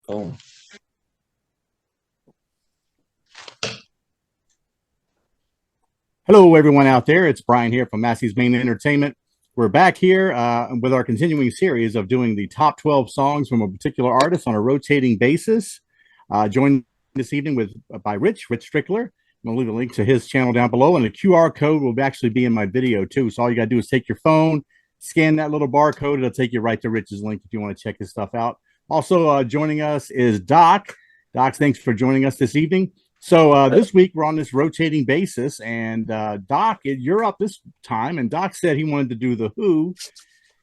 Boom. Hello, everyone out there. It's Brian here from Massey's Main Entertainment. We're back here with our continuing series of doing the top 12 songs from a particular artist on a rotating basis. Joined this evening with by Rich Strickler. I'm going to leave a link to his channel down below, and the QR code will actually be in my video too. So all you got to do is take your phone, scan that little barcode. It'll take you right to Rich's link if you want to check his stuff out. Also joining us is Doc. Doc, thanks for joining us this evening. So this week we're on this rotating basis, and Doc, you're up this time, and Doc said he wanted to do the Who,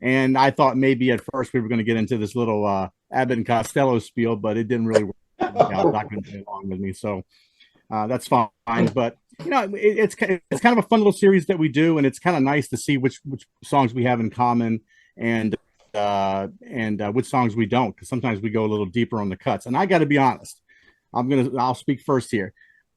and I thought maybe at first we were going to get into this little Abbott and Costello spiel, but it didn't really work out. Doc didn't play along with me, so that's fine. But you know, it's kind of a fun little series that we do, and it's kind of nice to see which songs we have in common and which songs we don't, because sometimes we go a little deeper on the cuts. And I got to be honest. I'll speak first here.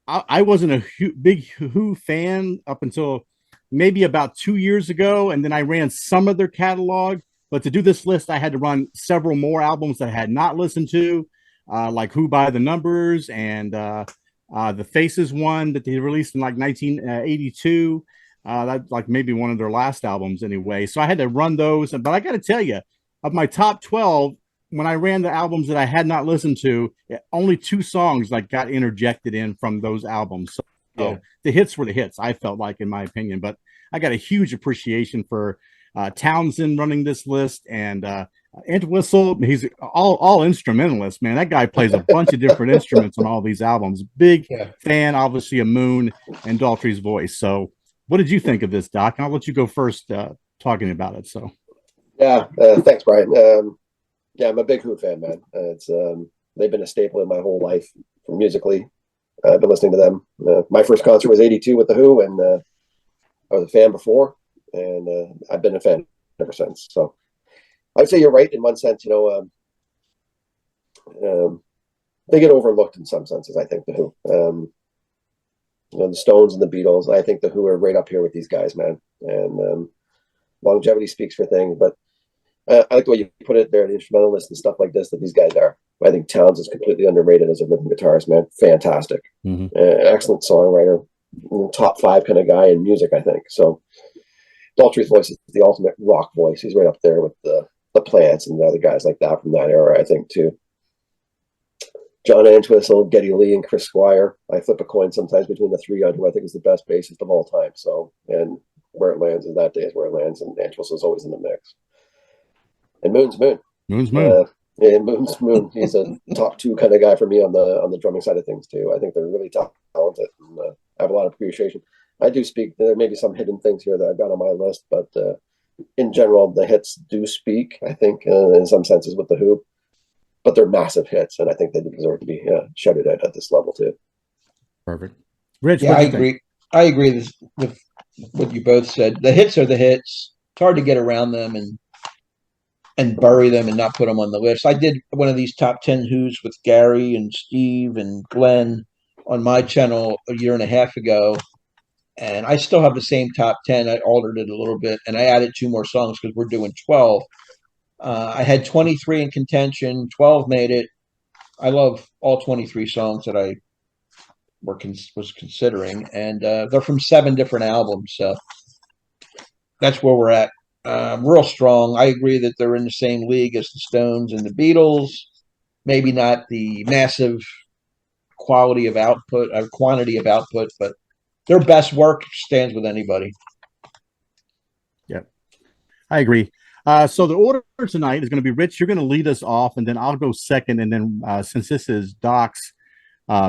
I wasn't a big Who fan up until maybe about 2 years ago, and then I ran some of their catalog. But to do this list, I had to run several more albums that I had not listened to, like Who by the Numbers and the Faces one that they released in like 1982. That's like maybe one of their last albums anyway. So I had to run those. But I got to tell you, of my top 12, when I ran the albums that I had not listened to, only two songs like got interjected in from those albums. So the hits were the hits, I felt like, in my opinion. But I got a huge appreciation for Townsend running this list, and Entwistle. He's all instrumentalist, man. That guy plays a bunch of different instruments on all these albums. Big fan, obviously, of Moon and Daltrey's voice. So what did you think of this, Doc? I'll let you go first talking about it. So thanks, Brian. Yeah, I'm a big Who fan, man. It's they've been a staple in my whole life musically. I've been listening to them. My first concert was '82 with the Who, and I was a fan before, and I've been a fan ever since. So I'd say you're right in one sense. They get overlooked in some senses. I think the Who, the Stones and the Beatles. I think the Who are right up here with these guys, man. And longevity speaks for things, but I like the way you put it there, the instrumentalists and stuff like this, that these guys are. I think Towns is completely underrated as a rhythm guitarist, man. Fantastic. Excellent songwriter. Top 5 kind of guy in music, I think. So Daltrey's voice is the ultimate rock voice. He's right up there with the Plants and the other guys like that from that era, I think, too. John Entwistle, Geddy Lee, and Chris Squire. I flip a coin sometimes between the three on who I think is the best bassist of all time. So, and where it lands in that day is where it lands, and Entwistle is always in the mix. And Moon's Moon. Moon's Moon. Yeah, Moon's Moon. He's a top 2 kind of guy for me on the drumming side of things too. I think they're really talented, and I have a lot of appreciation. I do speak. There may be some hidden things here that I've got on my list, but in general, the hits do speak. I think in some senses with the Who, but they're massive hits, and I think they deserve to be shouted at this level too. Perfect, Rich. Yeah, I agree. I agree with what you both said. The hits are the hits. It's hard to get around them and bury them and not put them on the list. I did one of these top 10 Who's with Gary and Steve and Glenn on my channel a year and a half ago. And I still have the same top 10. I altered it a little bit, and I added 2 more songs because we're doing 12. I had 23 in contention. 12 made it. I love all 23 songs that I was considering. And they're from 7 different albums. So that's where we're at. Real strong. I agree that they're in the same league as the Stones and the Beatles. Maybe not the massive quality of output or quantity of output, but their best work stands with anybody. Yeah, I agree. So the order tonight is going to be Rich. You're going to lead us off, and then I'll go second. And then since this is Doc's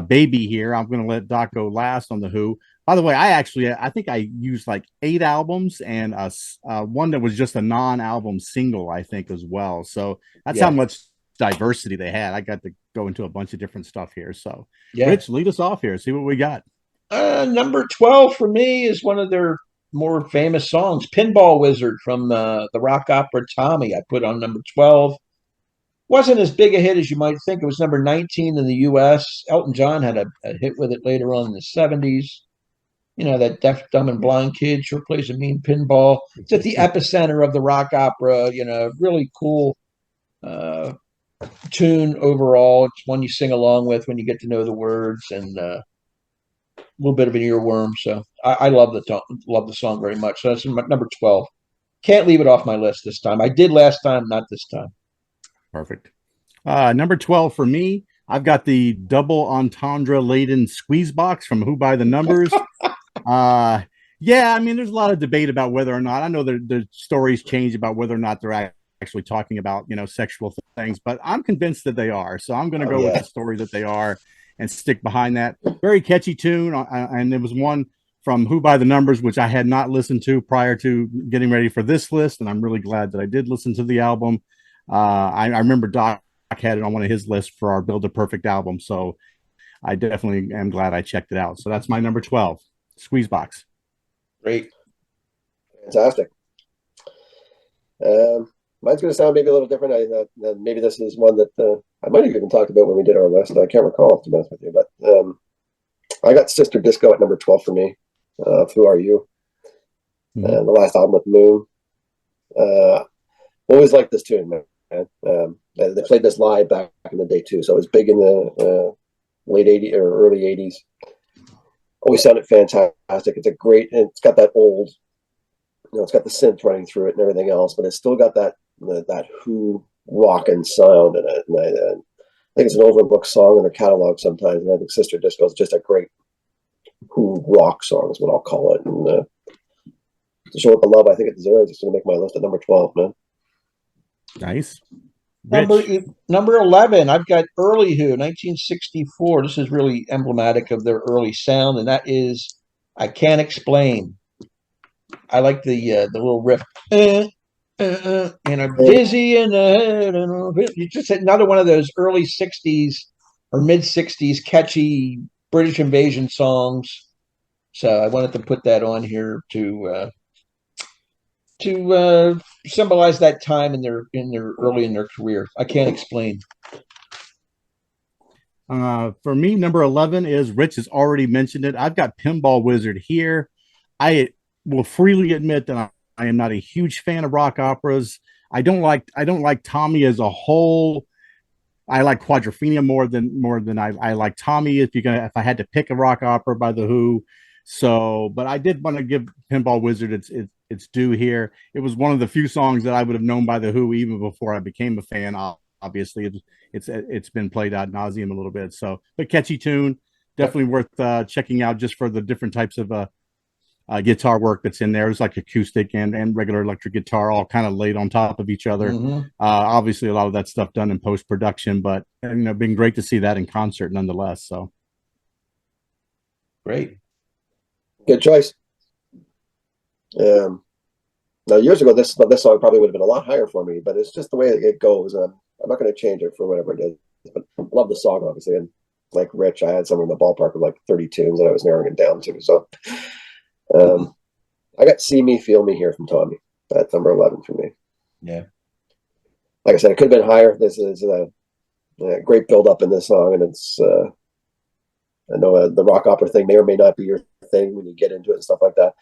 baby here, I'm going to let Doc go last on the Who. By the way, I think I used like 8 albums and one that was just a non-album single, I think, as well. So that's how much diversity they had. I got to go into a bunch of different stuff here. So Rich, lead us off here. See what we got. Number 12 for me is one of their more famous songs, Pinball Wizard from the rock opera Tommy. I put on number 12. Wasn't as big a hit as you might think. It was number 19 in the U.S. Elton John had a hit with it later on in the 70s. You know, that deaf, dumb, and blind kid sure plays a mean pinball. It's at the epicenter of the rock opera, really cool tune overall. It's one you sing along with when you get to know the words, and a little bit of an earworm. So I love the song very much. So that's number 12. Can't leave it off my list this time. I did last time, not this time. Perfect. Number 12 for me, I've got the double entendre laden squeeze box from Who by the Numbers. Yeah, I mean, there's a lot of debate about whether or not, I know the stories change about whether or not they're actually talking about, sexual things, but I'm convinced that they are. So I'm going to go with the story that they are and stick behind that. Very catchy tune. And there was one from Who by the Numbers, which I had not listened to prior to getting ready for this list. And I'm really glad that I did listen to the album. I remember Doc had it on one of his lists for our Build a Perfect album. So I definitely am glad I checked it out. So that's my number 12, Squeezebox. Great. Fantastic. Mine's going to sound maybe a little different. Maybe this is one that I might have even talked about when we did our list. I can't recall, to be honest with you. But I got Sister Disco at number 12 for me. Who Are You? Mm-hmm. The last album with Moon. Always liked this tune, man. They played this live back in the day, too. So it was big in the late 80s or early 80s. Always sounded fantastic. It's got that old, it's got the synth running through it and everything else, but it's still got that Who rockin' sound in it. And I think it's an overlooked song in their catalog sometimes. And I think Sister Disco is just a great Who rock song, is what I'll call it. And to show it the love I think it deserves, it's going to make my list at number 12, man. Nice. Number 11, I've got Early Who, 1964. This is really emblematic of their early sound, and that is I Can't Explain. I like the little riff. And I'm dizzy in the head. It's just another one of those early 60s or mid 60s catchy British invasion songs. So I wanted to put that on here to symbolize that time in their early in their career. I Can't Explain. For me, number 11 is, Rich has already mentioned it, I've got Pinball Wizard here. I will freely admit that I am not a huge fan of rock operas. I don't like Tommy as a whole. I like Quadrophenia more than I like Tommy. If I had to pick a rock opera by the Who. So, but I did want to give Pinball Wizard its due here. It was one of the few songs that I would have known by the Who even before I became a fan. Obviously, it's been played ad nauseum a little bit. So, but catchy tune, definitely worth checking out just for the different types of guitar work that's in there. It's like acoustic and regular electric guitar all kind of laid on top of each other. Mm-hmm. Obviously, a lot of that stuff done in post production, but been great to see that in concert nonetheless. So, great. Good choice. Now, years ago, this song probably would have been a lot higher for me, but it's just the way it goes. I'm not going to change it for whatever it is. But I love the song, obviously. And like Rich, I had somewhere in the ballpark of like 30 tunes that I was narrowing it down to. So I got See Me, Feel Me here from Tommy. That's number 11 for me. Yeah. Like I said, it could have been higher. This is a great build up in this song. And it's, I know the rock opera thing may or may not be your thing when you get into it and stuff like that.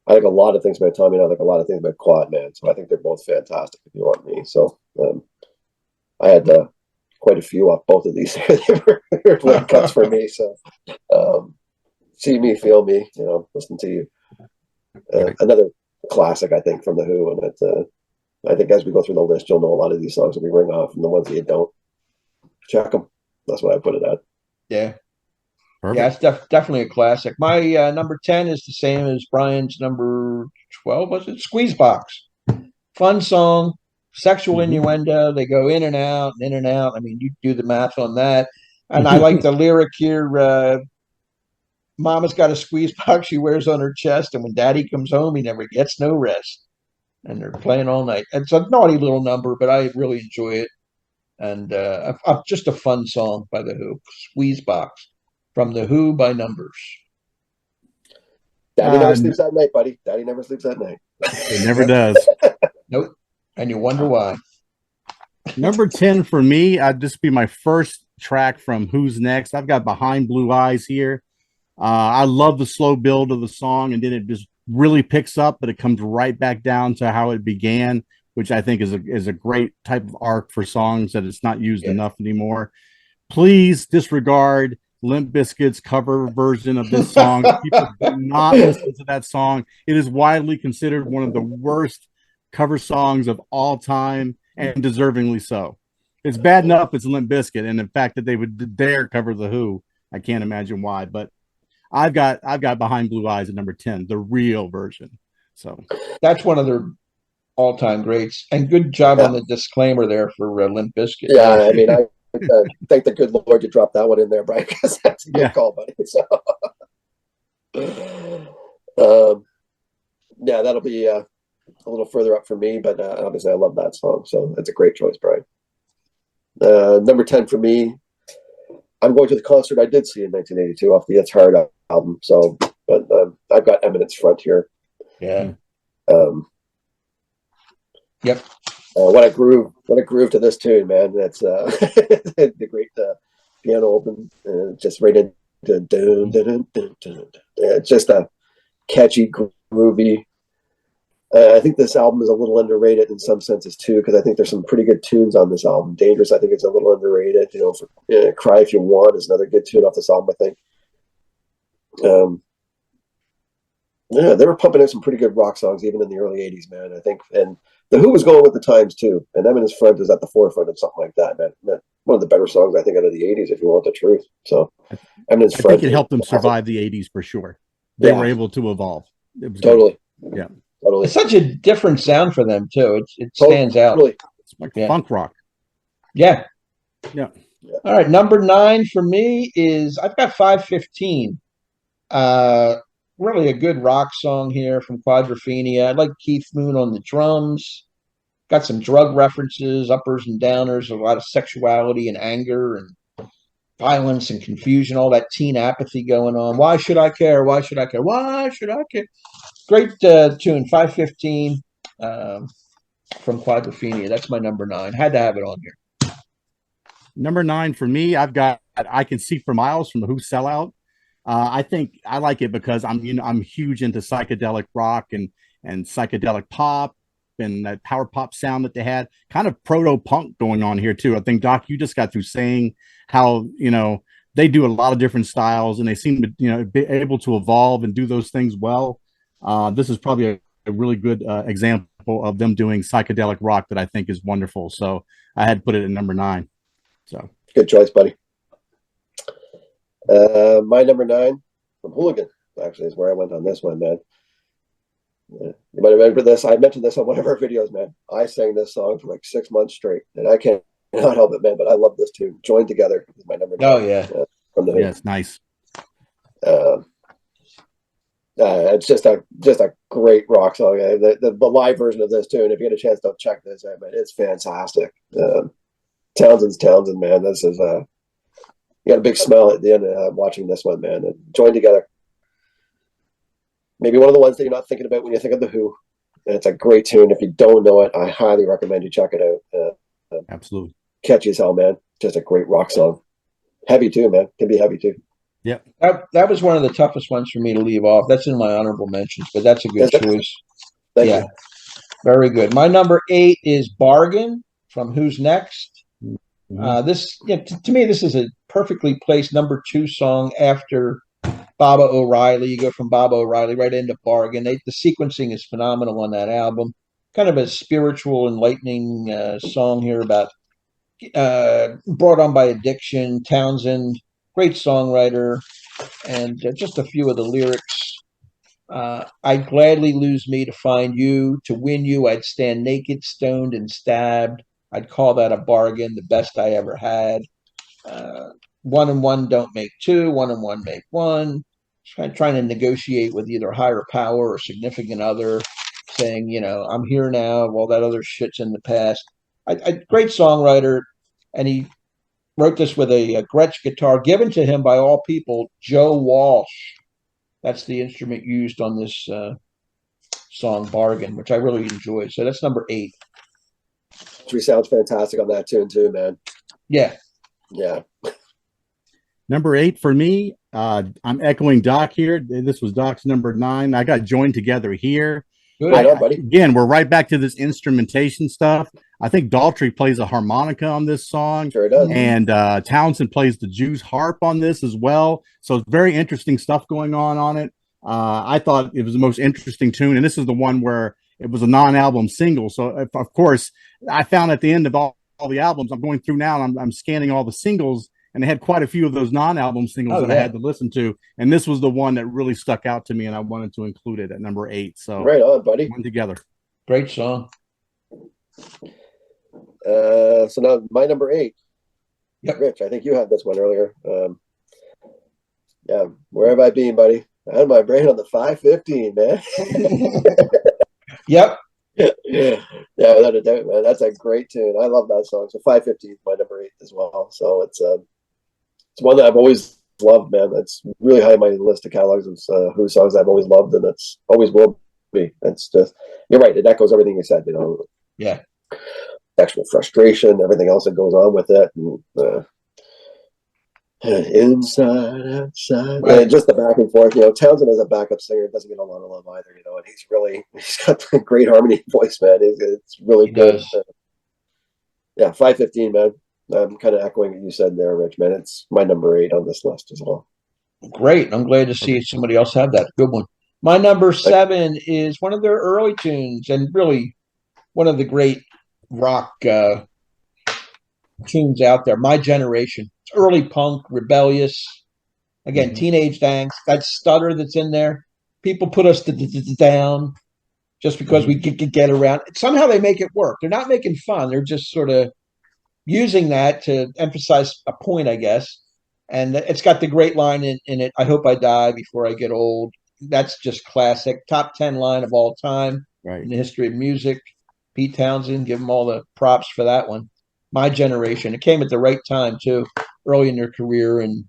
I like a lot of things about Tommy, and I like a lot of things about Quad, man. So I think they're both fantastic if you want me. So I had quite a few off both of these. They were late cuts for me. So See Me, Feel Me, listen to You. Another classic, I think, from the Who. And I think as we go through the list, you'll know a lot of these songs that we ring off, and the ones that you don't, check them. That's what I put it at. Yeah. perfect. Yeah, it's definitely a classic. My number 10 is the same as Brian's number 12, was it? Squeezebox. Fun song, sexual innuendo. They go in and out and in and out. I mean, you do the math on that. And I like the lyric here. Mama's got a squeeze box she wears on her chest, and when daddy comes home, he never gets no rest. And they're playing all night. It's a naughty little number, but I really enjoy it. And just a fun song by the Who. Squeeze Box from the Who by Numbers. Daddy never sleeps at night, buddy. Daddy never sleeps at night. It never does. Nope. And you wonder why. Number 10 for me, this would be my first track from Who's Next. I've got Behind Blue Eyes here. I love the slow build of the song, and then it just really picks up, but it comes right back down to how it began which I think is a great type of arc for songs that it's not used Yeah. enough anymore. Please disregard Limp Bizkit's cover version of this song. People do not listen to that song. It is widely considered one of the worst cover songs of all time, and deservingly so. It's bad enough it's Limp Bizkit, and the fact that they would dare cover the Who, I can't imagine why. But I've got Behind Blue Eyes at number 10, the real version. So That's one of their all-time greats. And good job on the disclaimer there for Limp Bizkit. Yeah, I mean, I thank the good Lord you dropped that one in there, Brian, because that's a good call, buddy. So, yeah, that'll be a little further up for me, but obviously I love that song, so that's a great choice, Brian. Number 10 for me, I'm going to the concert I did see in 1982 off the It's Hard album. So, but I've got Eminence Front here. Yeah. Yep. What a groove to this tune, man. That's the great piano open, just right into dun, dun, dun, dun. It's just a catchy, groovy. I think this album is a little underrated in some senses too, because I think there's some pretty good tunes on this album. Dangerous, I think it's a little underrated. You know, for, Cry If You Want is another good tune off this album, I think. Yeah, they were pumping out some pretty good rock songs even in the early 80s, man, I think. And the Who was going with the times too. And Eminence Front is at the forefront of something like that, man. One of the better songs, I think, out of the 80s, if you want the truth. So Eminence Front. I think it helped them survive the 80s for sure. They were able to evolve. It was totally. Good. Yeah. Totally. It's such a different sound for them too. It stands out. It's like funk rock. Yeah. Yeah. All right. Number 9 for me is I've got 515. Really a good rock song here from Quadrophenia. I like Keith Moon on the drums. Got some drug references, uppers and downers, a lot of sexuality and anger and violence and confusion, all that teen apathy going on. Why should I care? Why should I care? Why should I care? Great tune, 515 from Quadrophenia. That's my number 9. Had to have it on here. Number 9 for me, I've got I Can See for Miles from the Who Sellout. I think I like it because I'm huge into psychedelic rock and psychedelic pop and that power pop sound that they had, kind of proto punk going on here too. I think Doc, you just got through saying how they do a lot of different styles and they seem to be able to evolve and do those things well. This is probably a really good example of them doing psychedelic rock that I think is wonderful. So I had to put it at number 9. So good choice, buddy. My number 9 from Hooligan actually is where I went on this one, man. Yeah. You might remember this. I mentioned this on one of our videos, man. I sang this song for like 6 months straight, and I can't not help it, man. But I love this tune. Joined Together is my number 9. Oh yeah, from the it's nice. It's just a great rock song. The live version of this tune, if you get a chance to check this out, man, it's fantastic. Townsend, man. This is you got a big smile at the end of watching this one, man. And Joined Together. Maybe one of the ones that you're not thinking about when you think of the Who. And it's a great tune. If you don't know it, I highly recommend you check it out. Absolutely. Catchy as hell, man. Just a great rock song. Heavy too, man. Can be heavy too. Yeah. That was one of the toughest ones for me to leave off. That's in my honorable mentions, but that's a good choice. Thank you. Very good. My number 8 is Bargain from Who's Next. Mm-hmm. This to me, this is a perfectly placed number 2 song after Baba O'Reilly. You go from Baba O'Reilly right into Bargain. The sequencing is phenomenal on that album. Kind of a spiritual, enlightening song here about brought on by addiction. Townsend, great songwriter, and just a few of the lyrics. I'd gladly lose me to find you. To win you, I'd stand naked, stoned, and stabbed. I'd call that a bargain, the best I ever had. 1 and 1 don't make 2. 1 and 1 make 1. Trying to negotiate with either higher power or significant other, saying, I'm here now. Well, that other shit's in the past. Great songwriter, and he wrote this with a Gretsch guitar given to him by all people, Joe Walsh. That's the instrument used on this song, Bargain, which I really enjoy. So that's number 8. She sounds fantastic on that tune too, man. Yeah. Number 8 for me, I'm echoing Doc here. This was Doc's number 9. I got Joined Together here. Good. Right on, buddy. Again, we're right back to this instrumentation stuff. I think Daltrey plays a harmonica on this song. Sure does. And Townsend plays the Jew's harp on this as well. So it's very interesting stuff going on it. I thought it was the most interesting tune. And this is the one where it was a non-album single. So, of course, I found at the end of all the albums, I'm going through now and I'm scanning all the singles. And they had quite a few of those non-album singles that I had to listen to. And this was the one that really stuck out to me. And I wanted to include it at number 8. So right on, buddy. One together. Great song. So now my number 8. Yep. Rich, I think you had this one earlier. Yeah, where have I been, buddy? I had my brain on the 515, man. Yep. Yeah, without a doubt, man. That's a great tune. I love that song. So 515 is my number 8 as well. So it's one that I've always loved, man. It's really high on my list of catalogs of Who songs I've always loved, and it's always will be. It's just, you're right. It echoes everything you said. Yeah. Sexual frustration, everything else that goes on with it, and inside, outside, right. And just the back and forth. Townsend as a backup singer doesn't get a lot of love either. And he's got a great harmony voice, man. It's really good. Yeah, 515, man. I'm kind of echoing what you said there, Rich, man. It's my number 8 on this list as well. Great. I'm glad to see somebody else have that. Good one. My number 7 is one of their early tunes, and really one of the great rock tunes out there. My Generation. It's early punk, rebellious. Again, teenage angst. That stutter that's in there. People put us down just because we could get around. Somehow they make it work. They're not making fun. They're just sort of using that to emphasize a point, I guess. And it's got the great line in it. I hope I die before I get old. That's just classic. Top 10 line of all time in the history of music. Pete Townsend, give him all the props for that one. My Generation. It came at the right time, too, early in their career, and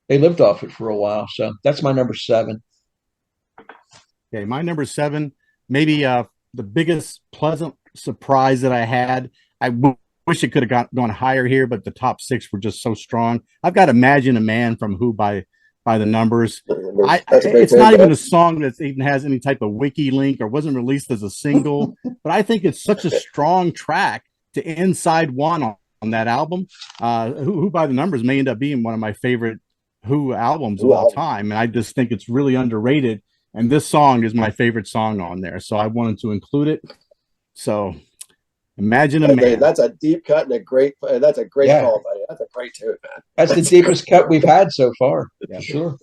they lived off it for a while. So that's my number 7. Okay, my number 7, maybe the biggest pleasant surprise that I had. I wish it could have gone higher here, but the top 6 were just so strong. I've got Imagine a Man from Who by the Numbers. It's not even a song that even has any type of wiki link or wasn't released as a single, but I think it's such a strong track to end side 1 on that album. Who by the Numbers may end up being one of my favorite Who albums of all time, and I just think it's really underrated. And this song is my favorite song on there, so I wanted to include it. So, Imagine a Man. That's a deep cut and that's a great call, buddy. That's a great tune, man. That's the deepest cut we've had so far. Yeah, for sure.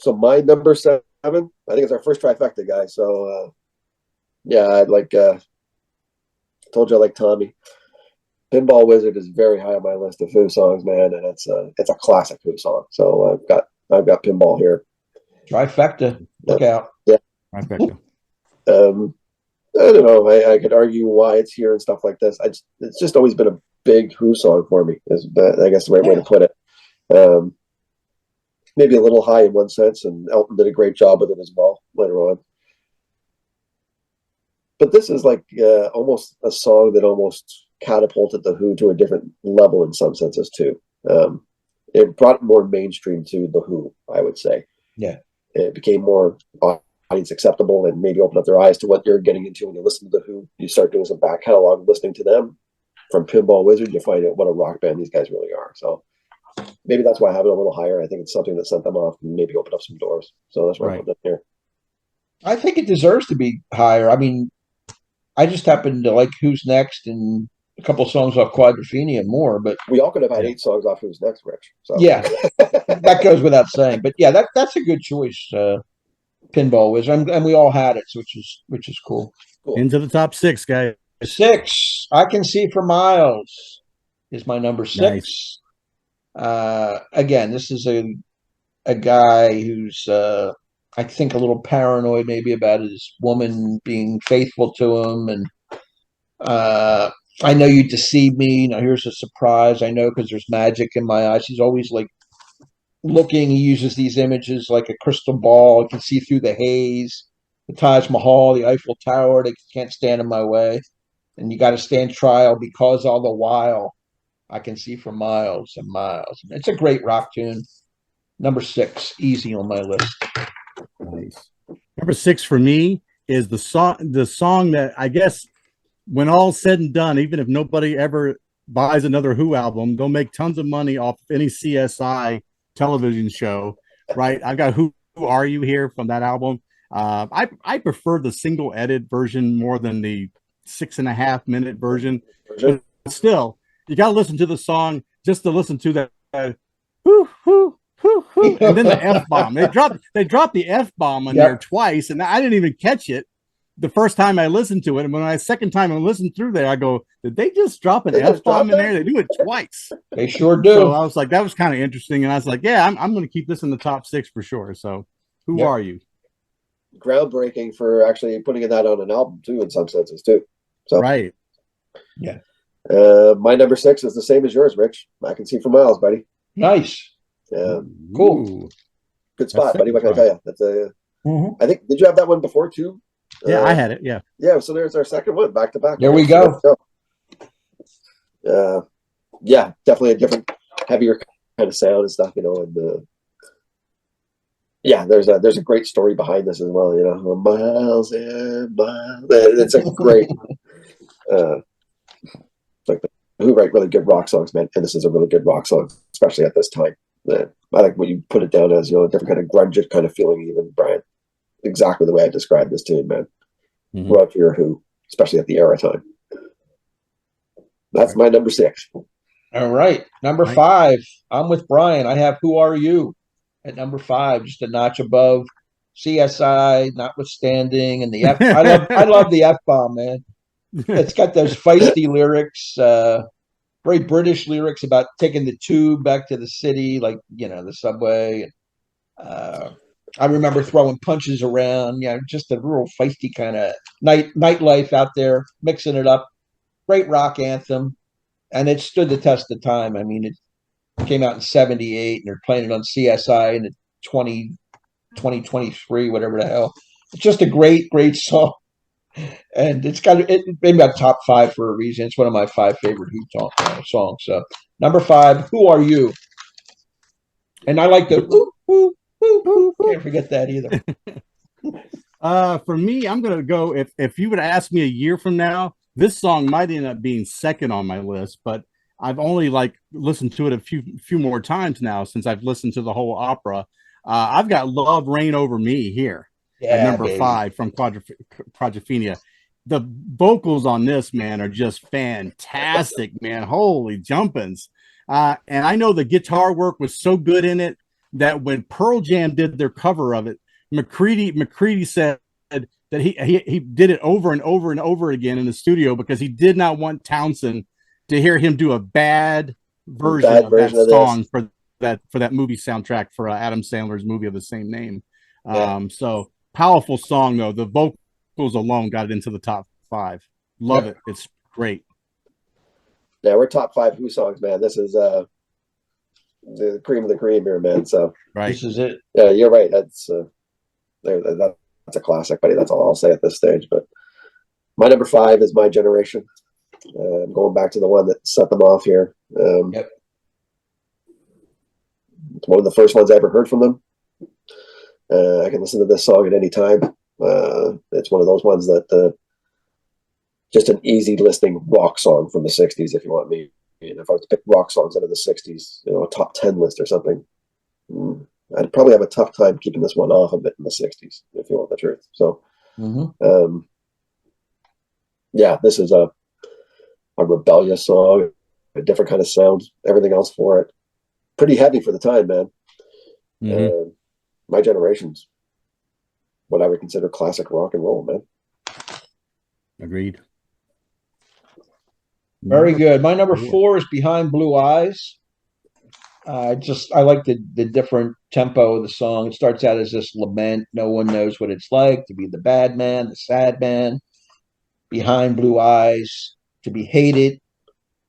So my number 7, I think it's our first trifecta, guy. So, I'd told you I like Tommy. Pinball Wizard is very high on my list of Who songs, man, and it's a classic Who song. So I've got Pinball here. Trifecta. Look out. Yeah. Trifecta. I don't know. I could argue why it's here and stuff like this. It's just always been a big Who song for me. Is I guess the right way to put it. Maybe a little high in one sense, and Elton did a great job with it as well later on. But this is like almost a song that almost catapulted the Who to a different level in some senses too. It brought more mainstream to the Who, I would say. Yeah, it became more audience acceptable and maybe opened up their eyes to what you're getting into when you listen to the Who. You start doing some back catalog, listening to them. From Pinball Wizard, you find out what a rock band these guys really are. So maybe that's why I have it a little higher. I think it's something that sent them off and maybe opened up some doors. So that's why I put it here. I think it deserves to be higher. I mean, I just happen to like Who's Next and a couple songs off Quadrophenia more, but we all could have had 8 songs off Who's Next, Rich. So. Yeah, that goes without saying. But yeah, that's a good choice, Pinball Wizard, and we all had it, which is cool. Into the top 6, guys. 6, I Can See for Miles is my number 6. Nice. Again, this is a guy who's I think a little paranoid maybe about his woman being faithful to him, and I know you deceived me. Now here's a surprise. I know because there's magic in my eyes. He's always like looking. He uses these images like a crystal ball. You can see through the haze. The Taj Mahal, the Eiffel Tower. They can't stand in my way. And you got to stand trial because all the while I can see for miles and miles. It's a great rock tune. Number 6, easy on my list. Nice. Number 6 for me is the song that I guess when all's said and done, even if nobody ever buys another Who album, they'll make tons of money off of any CSI television show, right? I've got Who Are You here from that album. I prefer the single edit version more than the 6.5 minute version, but still, you got to listen to the song just to listen to that. Whoo, whoo, whoo, whoo, and then the F bomb. They dropped the F bomb in there twice, and I didn't even catch it the first time I listened to it. And when I second time I listened through there, I go, did they just drop an F bomb in there? They do it twice. They sure do. So I was like, that was kind of interesting. And I was like, yeah, I'm going to keep this in the top 6 for sure. So Who Are You? Groundbreaking for actually putting that on an album too, in some senses too. So right. Yeah. My number 6 is the same as yours, Rich. I Can See for Miles, buddy. Nice. Cool. Ooh. Good spot, buddy. What can I tell you? That's a. I think. Did you have that one before too? Yeah, I had it. Yeah. Yeah. So there's our second one, back to back. There we go. Yeah, definitely a different, heavier kind of sound and stuff, you know. And yeah, there's a great story behind this as well, you know. Miles and miles. It's a great. Like Who write really good rock songs, man, and this is a really good rock song, especially at this time. I like what you put it down as, you know, a different kind of grunge kind of feeling, even, Brian. Exactly the way I described this to you, man. Love your Who, especially at the era time. That's my number 6. All right. Number 5. I'm with Brian. I have Who Are You at number 5, just a notch above CSI, notwithstanding. And the F I love the F bomb, man. It's got those feisty lyrics, very British lyrics about taking the tube back to the city, like, you know, the subway. I remember throwing punches around, you know, just a real feisty kind of nightlife out there, mixing it up. Great rock anthem, and it stood the test of time. I mean, it came out in '78, and they're playing it on CSI in 2023, whatever the hell. It's just a great song, and it made me a top 5 for a reason. It's one of my 5 favorite Who songs. So number 5, Who Are You? And I like the woo, woo, woo, woo. Can't forget that either. For me, I'm gonna go. If you would ask me a year from now, this song might end up being second on my list, but I've only listened to it a few more times now since I've listened to the whole opera. I've got Love Reign Over Me here at number 5 from Quadrophenia. The vocals on this, man, are just fantastic, man. Holy jumpins. And I know the guitar work was so good in it that when Pearl Jam did their cover of it, McCready said that he did it over and over and over again in the studio because he did not want Townsend to hear him do a bad version of that song for that movie soundtrack for Adam Sandler's movie of the same name. So powerful song though. The vocals alone got it into the top 5. Love it. It's great. Yeah, we're top 5 Who songs, man. This is the cream of the cream here, man. So this is it. Yeah, you're right. That's a classic, buddy. That's all I'll say at this stage. But my number 5 is My Generation. I'm going back to the one that set them off here. It's one of the first ones I ever heard from them. I can listen to this song at any time. It's one of those ones that just an easy listening rock song from the 60s, if you want me. And if I was to pick rock songs out of the 60s, you know, a top 10 list or something, I'd probably have a tough time keeping this one off of it in the 60s, if you want the truth. So, yeah, this is a rebellious song, a different kind of sound, everything else for it. Pretty heavy for the time, man. My Generation's what I would consider classic rock and roll, man. Agreed. Very good. My number 4 is Behind Blue Eyes. I like the different tempo of the song. It starts out as this lament. No one knows what it's like to be the bad man, the sad man, behind blue eyes, to be hated,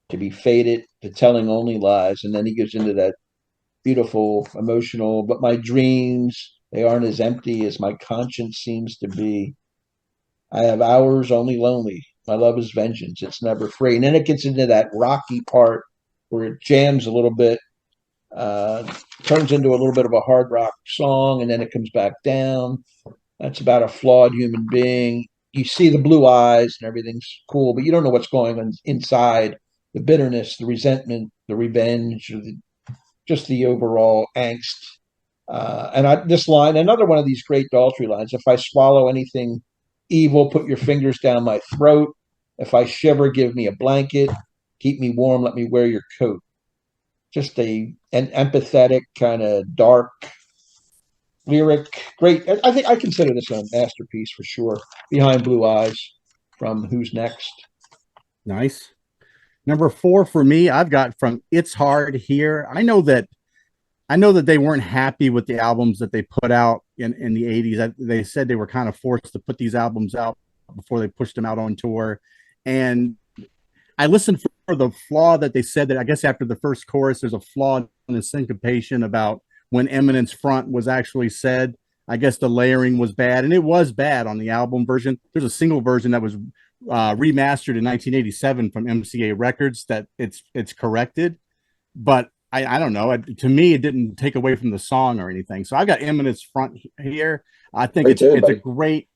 to be fated, to telling only lies. And then he goes into that beautiful, emotional, but my dreams, they aren't as empty as my conscience seems to be. I have hours only lonely. My love is vengeance. It's never free. And then it gets into that rocky part where it jams a little bit, turns into a little bit of a hard rock song, and then it comes back down. That's about a flawed human being. You see the blue eyes and everything's cool, but you don't know what's going on inside, the bitterness, the resentment, the revenge, or just the overall angst. This line, another one of these great Daltrey lines: if I swallow anything evil, put your fingers down my throat. If I shiver, give me a blanket. Keep me warm, let me wear your coat. Just an empathetic, kind of dark lyric. Great. I think I consider this a masterpiece for sure. Behind Blue Eyes from Who's Next. Nice. Number 4 for me, I've got from It's Hard Here. I know that they weren't happy with the albums that they put out in the 80s. They said they were kind of forced to put these albums out before they pushed them out on tour. And I listened for the flaw that they said that I guess after the first chorus, there's a flaw in the syncopation about when Eminence Front was actually said. I guess the layering was bad, and it was bad on the album version. There's a single version that was remastered in 1987 from MCA Records that it's corrected, but I don't know. To me, it didn't take away from the song or anything. So I got Eminence Front here. I think it's a great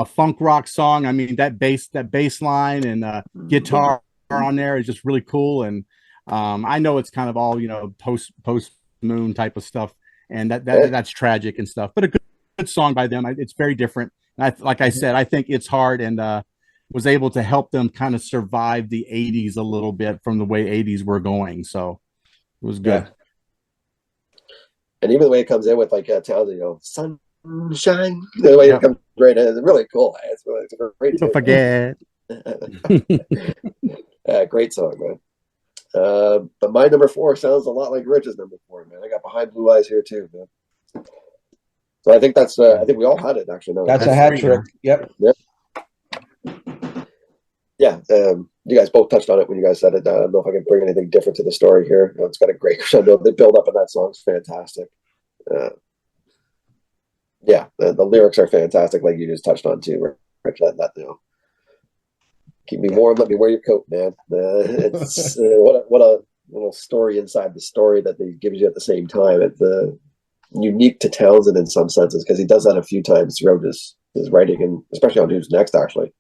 funk rock song. I mean, that bass line and guitar on there is just really cool. And I know it's kind of all, post moon type of stuff, and that's tragic and stuff, but a good song by them. It's very different. And like I said, I think It's Hard and was able to help them kind of survive the 80s a little bit from the way 80s were going. So it was good. Yeah. And even the way it comes in with like Townsend, sunshine, the way it comes right in, it's really cool. It's a great Don't forget. Great song, man. But my number 4 sounds a lot like Rich's number 4, man. I got Behind Blue Eyes here too, man. So I think that's I think we all had it actually. No, that's a hat trick. Yep. Yeah. You guys both touched on it when you guys said it. I don't know if I can bring anything different to the story here. It's got a great crescendo. The build up in that song is fantastic. The lyrics are fantastic, like you just touched on too, Rich. That keep me warm, let me wear your coat, man. It's what a little story inside the story that they gives you at the same time. It's unique to Townsend in some senses because he does that a few times throughout his writing, and especially on Who's Next. Actually,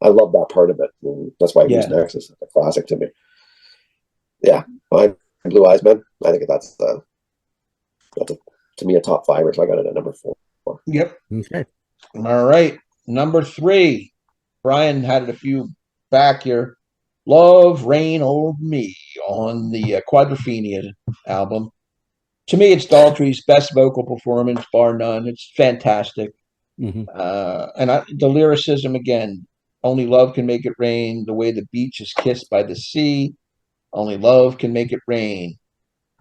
I love that part of it. And that's why Who's Next is a classic to me. Yeah, Behind Blue Eyes, man. I think that's to me a top 5, so I got it at number 4. Yep. Okay. All right. Number 3. Brian had it a few back here. Love Reign Over Me on the Quadrophenia album. To me, it's Daltrey's best vocal performance, bar none. It's fantastic. Mm-hmm. The lyricism, again, only love can make it rain, the way the beach is kissed by the sea. Only love can make it rain,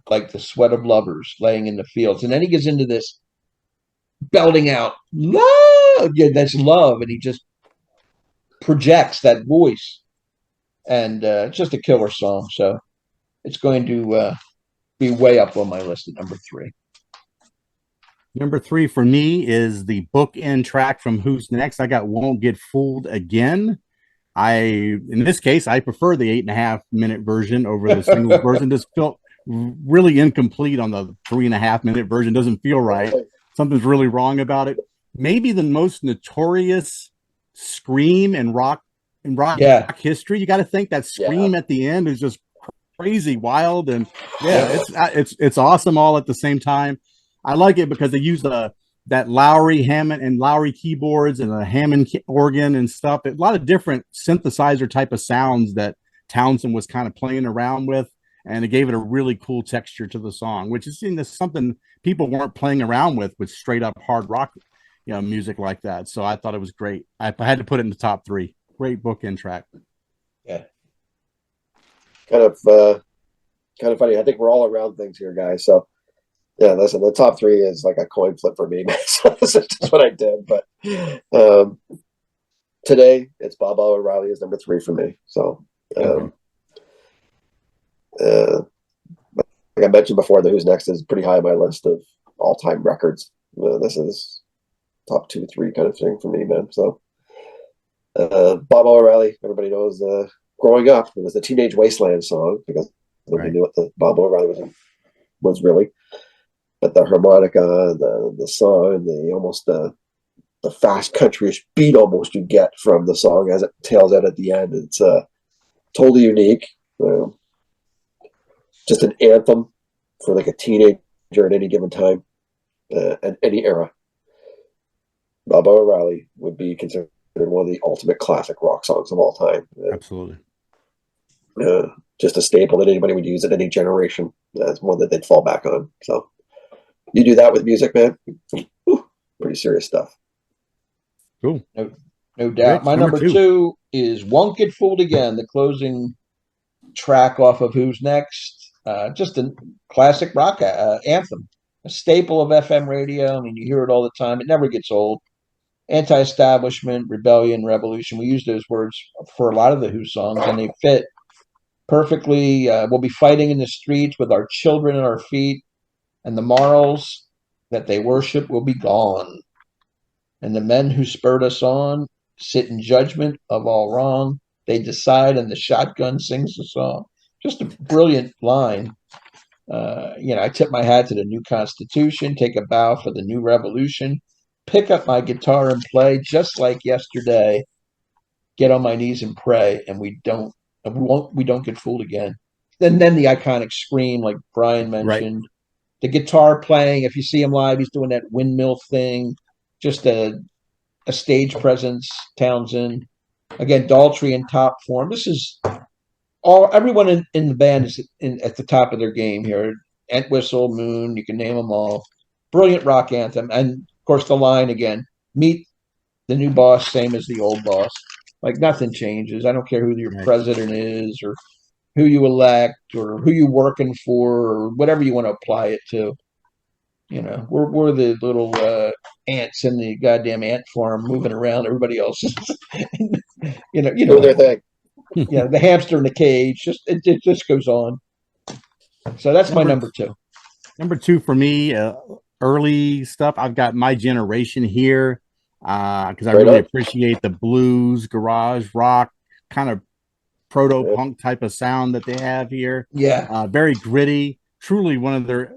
like the sweat of lovers laying in the fields. And then he gets into this belting out, love! Yeah, that's love. And he just projects that voice. And it's just a killer song. So it's going to be way up on my list at number 3. Number 3 for me is the bookend track from Who's Next. I got Won't Get Fooled Again. In this case, I prefer the 8.5-minute version over the singles version. Just felt really incomplete on the 3.5-minute version. Doesn't feel right. Something's really wrong about it. Maybe the most notorious scream in rock history. You got to think that scream at the end is just crazy, wild, and it's awesome all at the same time. I like it because they use that Lowry Hammond and Lowry keyboards and a Hammond organ and stuff. A lot of different synthesizer type of sounds that Townsend was kind of playing around with, and it gave it a really cool texture to the song, which is something people weren't playing around with straight up hard rock, music like that. So I thought it was great. I had to put it in the top 3. Great bookend track. Yeah. Kind of funny. I think we're all around things here, guys. So yeah, listen, the top 3 is like a coin flip for me. So this is just what I did. But today it's Baba O'Reilly is number 3 for me. So like I mentioned before, the Who's Next is pretty high on my list of all-time records. This is top 2, 3 kind of thing for me, man. So Baba O'Reilly, everybody knows growing up, it was the Teenage Wasteland song because nobody knew what the Baba O'Reilly was really. But the harmonica, the song, the almost the the fast countryish beat almost you get from the song as it tails out at the end. It's totally unique. Just an anthem for like a teenager at any given time, and any era. Baba O'Reilly would be considered one of the ultimate classic rock songs of all time. Absolutely. Just a staple that anybody would use at any generation. That's one that they'd fall back on. So you do that with music, man. Whew, pretty serious stuff. Cool. No doubt. Rich, My number two is Won't Get Fooled Again, the closing track off of Who's Next. Just a classic rock anthem, a staple of FM radio. I mean, you hear it all the time. It never gets old. Anti-establishment, rebellion, revolution. We use those words for a lot of the Who songs, and they fit perfectly. We'll be fighting in the streets with our children at our feet, and the morals that they worship will be gone. And the men who spurred us on sit in judgment of all wrong. They decide, and the shotgun sings the song. Just a brilliant line. I tip my hat to the new Constitution, take a bow for the new revolution, pick up my guitar and play just like yesterday. Get on my knees and pray, and we don't get fooled again. Then the iconic scream, like Brian mentioned, right. The guitar playing. If you see him live, he's doing that windmill thing. Just a stage presence. Townsend, again, Daltrey in top form. This is everyone in the band is at the top of their game here. Entwistle, Moon, you can name them all. Brilliant rock anthem, and of course the line again: meet the new boss, same as the old boss. Like nothing changes. I don't care who your president is, or who you elect, or who you're working for, or whatever you want to apply it to. We're the little ants in the goddamn ant farm moving around. Everybody else is, doing their thing. The hamster in the cage. It just goes on. So that's my number two. Number two for me, early stuff. I've got My Generation here because I really appreciate the blues, garage rock, kind of proto-punk type of sound that they have here. Yeah, very gritty. Truly one of their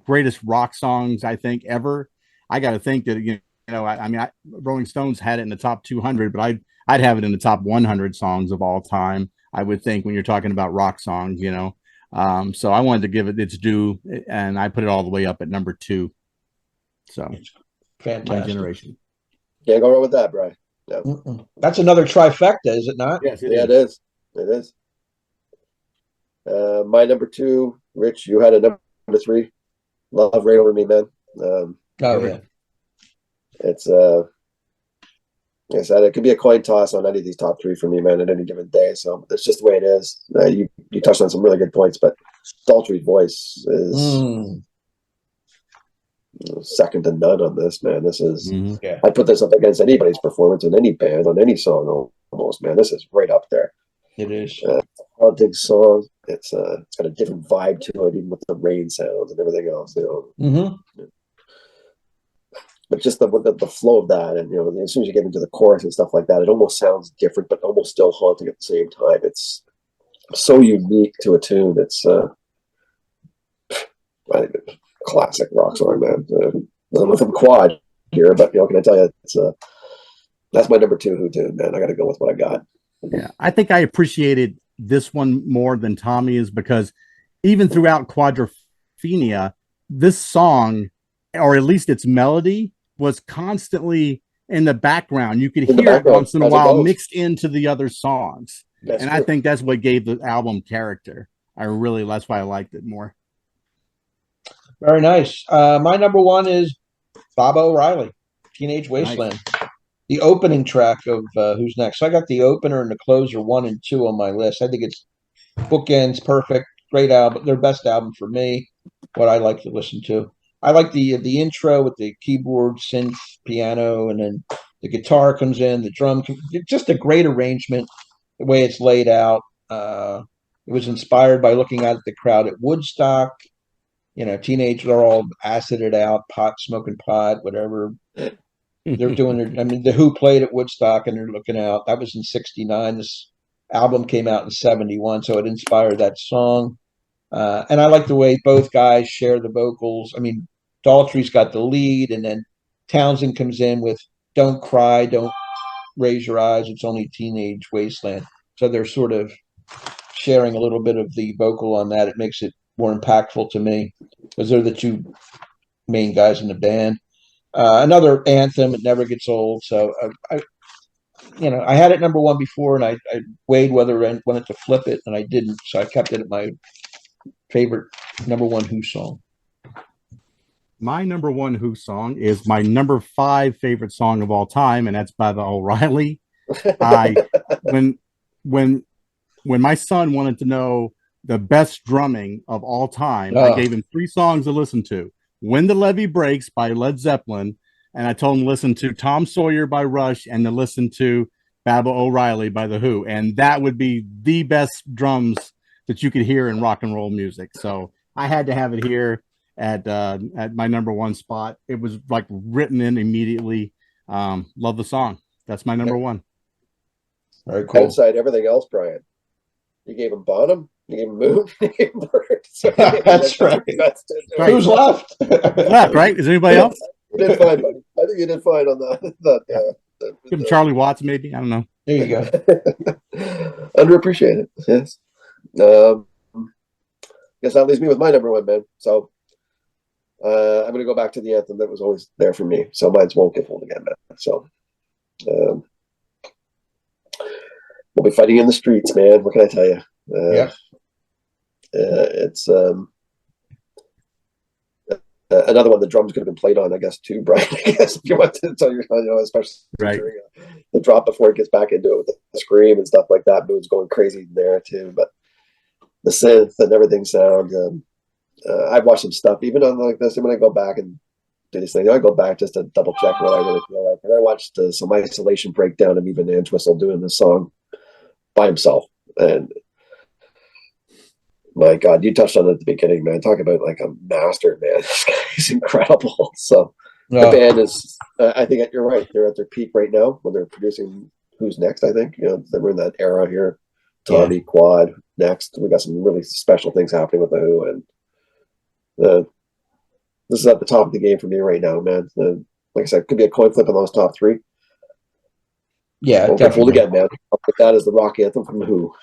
greatest rock songs I think ever. I got to think that Rolling Stones had it in the top 200, but I'd have it in the top 100 songs of all time. I would think when you're talking about rock songs, So I wanted to give it its due, and I put it all the way up at number two. So fantastic. My Generation. Can't go wrong with that, Brian. Yeah. That's another trifecta, is it not? Yes, it is. It is. My number two, Rich, you had a number three. Love Right Over Me, man. Yeah. It's like I said, it could be a coin toss on any of these top three for me, man, at any given day. So it's just the way it is. You touched on some really good points, but Daltrey's voice is second to none on this, man. This is I'd put this up against anybody's performance in any band on any song almost, man. This is right up there. It is. Haunting song. It's got a different vibe to it, even with the rain sounds and everything else. But just the flow of that, and as soon as you get into the chorus and stuff like that, it almost sounds different, but almost still haunting at the same time. It's so unique to a tune. It's I think it's a classic rock song, man. I'm with Quad here, but can I tell you, it's that's my number two Who tune, man. I got to go with what I got. Yeah, I think I appreciated this one more than Tommy is because even throughout Quadrophenia, this song, or at least its melody, was constantly in the background. You could hear it once in a while mixed into the other songs. That's true. I think that's what gave the album character. That's why I liked it more. Very nice. My number one is Baba O'Reilly, Teenage Wasteland. Nice. The opening track of Who's Next. So I got the opener and the closer 1 and 2 on my list. I think it's bookends, perfect, great album. Their best album for me, what I like to listen to. I like the intro with the keyboard, synth, piano, and then the guitar comes in, the drum. Just a great arrangement, the way it's laid out. It was inspired by looking out at the crowd at Woodstock. Teenagers are all acided out, smoking pot, whatever. They're doing the Who played at Woodstock, and they're looking out. That was in '69. This album came out in '71, so it inspired that song. And I like the way both guys share the vocals. I mean, Daltrey's got the lead, and then Townsend comes in with Don't Cry, Don't Raise Your Eyes, It's Only Teenage Wasteland. So they're sort of sharing a little bit of the vocal on that. It makes it more impactful to me because they're the two main guys in the band. Another anthem, It Never Gets Old. So I had it number one before, and I weighed whether I wanted to flip it, and I didn't. So I kept it at my favorite number one Who song. My number one Who song is my number 5 favorite song of all time, and that's by the O'Reilly. I when my son wanted to know the best drumming of all time, I gave him 3 songs to listen to: When the Levee Breaks by Led Zeppelin, and I told him to listen to Tom Sawyer by Rush and to listen to Baba O'Reilly by The Who. And that would be the best drums that you could hear in rock and roll music. So I had to have it here at my number one spot. It was like written in immediately. Love the song. That's my number one. Very cool. Outside everything else, Brian, you gave him Bottom, you gave him Moon, you gave him Bird. So that's right. Who's left? Left, right? Is anybody else? You did fine, buddy. I think you did fine on the Give him Charlie Watts, maybe. I don't know. There you go. Underappreciated. Yes. Guess that leaves me with my number one, man. So I'm going to go back to the anthem that was always there for me. So mine's Won't Get Fooled Again, man. So we'll be fighting in the streets, man. What can I tell you? Yeah. It's another one the drums could have been played on, I guess, too, Brian. I guess if you want to tell your, especially during the drop before it gets back into it with the scream and stuff like that. Moon's going crazy there too, but the synth and everything sound. I've watched some stuff even on like this, and when I go back and do this thing, I go back just to double check what I really feel like. And I watched some isolation breakdown of even Entwistle doing this song by himself, and my God, you touched on it at the beginning, man. Talk about like a master, man. This guy's incredible. So the band is, I think you're right. They're at their peak right now when they're producing Who's Next, I think. We're in that era here. Tommy, Quad, next. We got some really special things happening with the Who. And this is at the top of the game for me right now, man. Like I said, could be a coin flip on those top 3. Yeah, Won't Get Fooled Again, man. I'll put that as the rock anthem from the Who.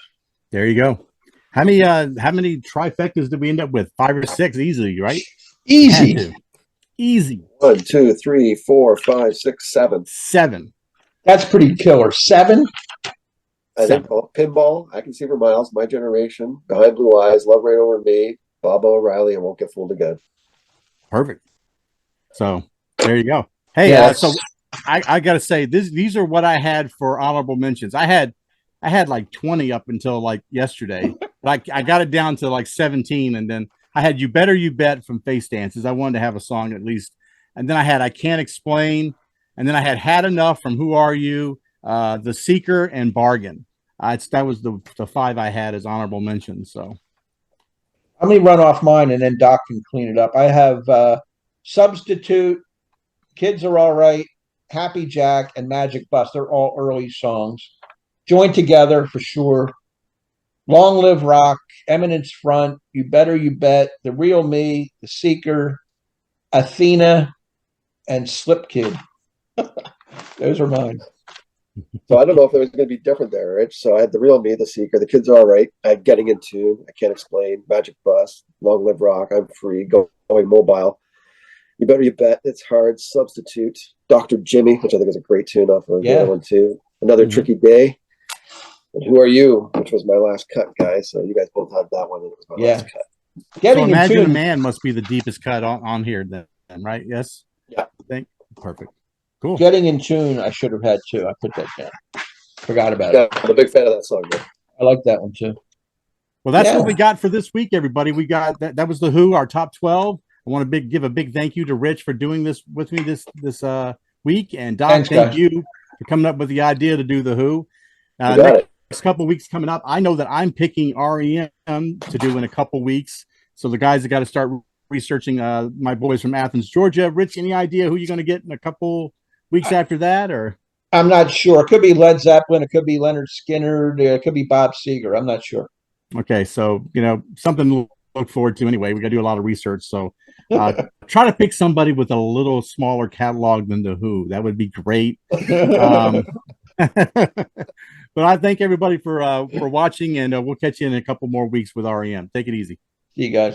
There you go. How many trifectas did we end up with? 5 or 6 easily, right? Easy. 1, 2, 3, 4, 5, 6, 7. 7. That's pretty killer. 7? I think Pinball, I Can See for Miles, My Generation, Behind Blue Eyes, Love Right Over Me, Baba O'Reilly, and Won't Get Fooled Again. Perfect. So there you go. Hey, so I gotta say these are what I had for honorable mentions. I had like 20 up until like yesterday. But I got it down to like 17, and then I had You Better You Bet from Face Dances. I wanted to have a song at least. And then I had I Can't Explain, and then I had Enough from Who Are You, The Seeker, and Bargain. That was the 5 I had as honorable mentions. So let me run off mine, and then Doc can clean it up. I have Substitute, Kids Are All Right, Happy Jack, and Magic Bus. They're all early songs. Join Together for sure. Long Live Rock, Eminence Front, You Better You Bet, The Real Me, The Seeker, Athena, and Slip Kid. Those are mine. So I don't know if it was going to be different there, Rich. So I had The Real Me, The Seeker, The Kids Are All Right, I had Getting In Tune, I Can't Explain, Magic Bus, Long Live Rock, I'm Free, Going Mobile, You Better You Bet, It's Hard, Substitute, Dr. Jimmy, which I think is a great tune off of the other one too. Another Tricky Day. And Who Are You, which was my last cut, guys. So you guys both had that one, and it was my last cut. So Imagine a Man must be the deepest cut on here then, right? Yes? Yeah. I think. Perfect. Cool. Getting In Tune, I should have had too. I put that down. Forgot about it. I'm a big fan of that song, man. I like that one too. Well, that's what we got for this week, everybody. We got that was the Who, our top 12. I want to give a big thank you to Rich for doing this with me this week, and Doc, thank you for coming up with the idea to do the Who. Next couple of weeks coming up, I know that I'm picking REM to do in a couple weeks. So the guys have got to start researching my boys from Athens, Georgia. Rich, any idea who you're going to get in a couple weeks after that? Or I'm not sure. It could be Led Zeppelin. It could be Leonard Skinner. It could be Bob Seger. I'm not sure. Okay, so something to look forward to anyway. We got to do a lot of research. So Try to pick somebody with a little smaller catalog than the Who. That would be great. But I thank everybody for watching, and we'll catch you in a couple more weeks with REM. Take it easy. See you guys.